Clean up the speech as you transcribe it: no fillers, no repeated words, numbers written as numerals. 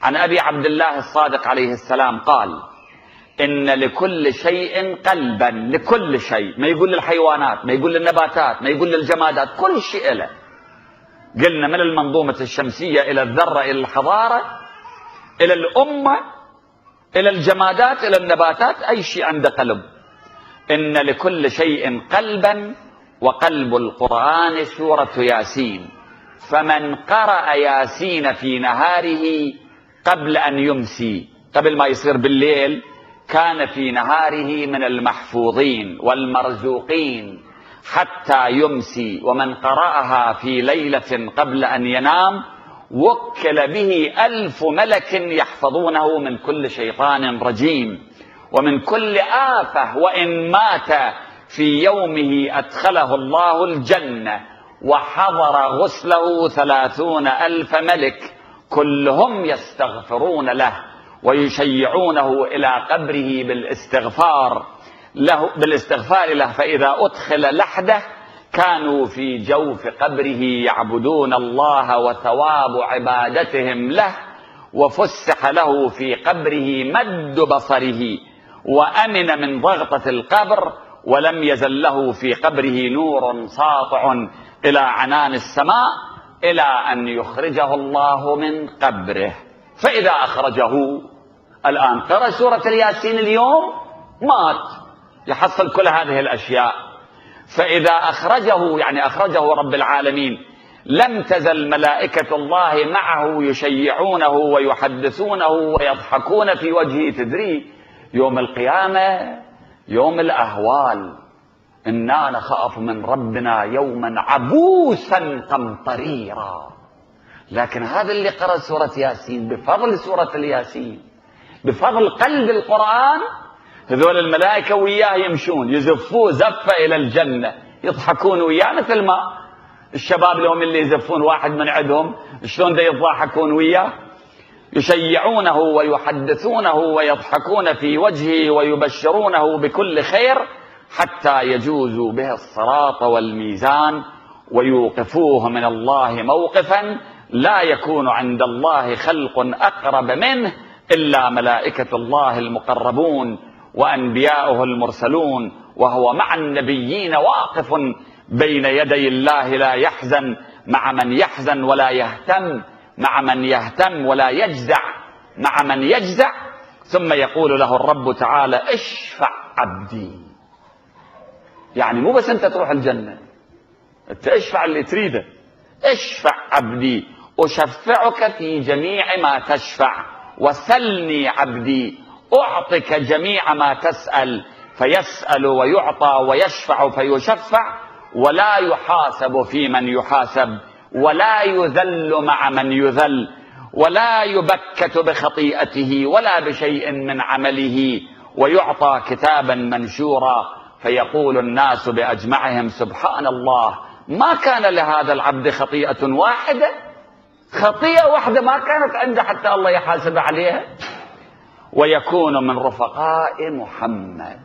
عن أبي عبد الله الصادق عليه السلام قال: إن لكل شيء قلبا، لكل شيء، ما يقول للحيوانات، ما يقول للنباتات، ما يقول للجمادات، كل شيء له. قلنا من المنظومة الشمسية إلى الذرة إلى الحضارة إلى الأمة إلى الجمادات إلى النباتات، أي شيء عنده قلب. إن لكل شيء قلبا، وقلب القرآن سورة ياسين. فمن قرأ ياسين في نهاره قبل أن يمسي، قبل ما يصير بالليل، كان في نهاره من المحفوظين والمرزوقين حتى يمسي. ومن قرأها في ليلة قبل أن ينام وكل به 1000 ملك يحفظونه من كل شيطان رجيم ومن كل آفة. وإن مات في يومه أدخله الله الجنة وحضر غسله 30,000 ملك، كلهم يستغفرون له ويشيعونه إلى قبره بالاستغفار له. فإذا أدخل لحده كانوا في جوف قبره يعبدون الله، وثواب عبادتهم له، وفسح له في قبره مد بصره، وأمن من ضغطة القبر، ولم يزل له في قبره نور ساطع إلى عنان السماء، إلى أن يخرجه الله من قبره. فإذا أخرجه، الآن قرأ سورة الياسين اليوم، مات، يحصل كل هذه الأشياء. فإذا أخرجه، يعني أخرجه رب العالمين، لم تزل ملائكة الله معه يشيعونه ويحدثونه ويضحكون في وجهه. تدري يوم القيامة يوم الأهوال، إنا نخاف من ربنا يوما عبوسا قمطريرا. لكن هذا اللي قرأ سورة ياسين بفضل سورة الياسين، بفضل قلب القرآن، هذول الملائكة وياه يمشون، يزفوه زفة إلى الجنة، يضحكون وياه، مثل ما الشباب لهم اللي يزفون واحد من عندهم شلون دا يضحكون وياه. يشيعونه ويحدثونه ويضحكون في وجهه ويبشرونه بكل خير، حتى يجوزوا به الصراط والميزان ويوقفوه من الله موقفا لا يكون عند الله خلق أقرب منه إلا ملائكة الله المقربون وأنبياؤه المرسلون، وهو مع النبيين واقف بين يدي الله، لا يحزن مع من يحزن ولا يهتم مع من يهتم، ولا يجزع مع من يجزع. ثم يقول له الرب تعالى: اشفع عبدي. يعني مو بس أنت تروح الجنة، أنت اشفع اللي تريده. اشفع عبدي أشفعك في جميع ما تشفع، وسلني عبدي أعطك جميع ما تسأل. فيسأل ويعطى، ويشفع فيشفع، ولا يحاسب في من يحاسب، ولا يذل مع من يذل، ولا يبكت بخطيئته ولا بشيء من عمله، ويعطى كتابا منشورا. فيقول الناس بأجمعهم: سبحان الله، ما كان لهذا العبد خطيئة واحدة، خطيئة واحدة ما كانت عنده حتى الله يحاسب عليها. ويكون من رفقاء محمد.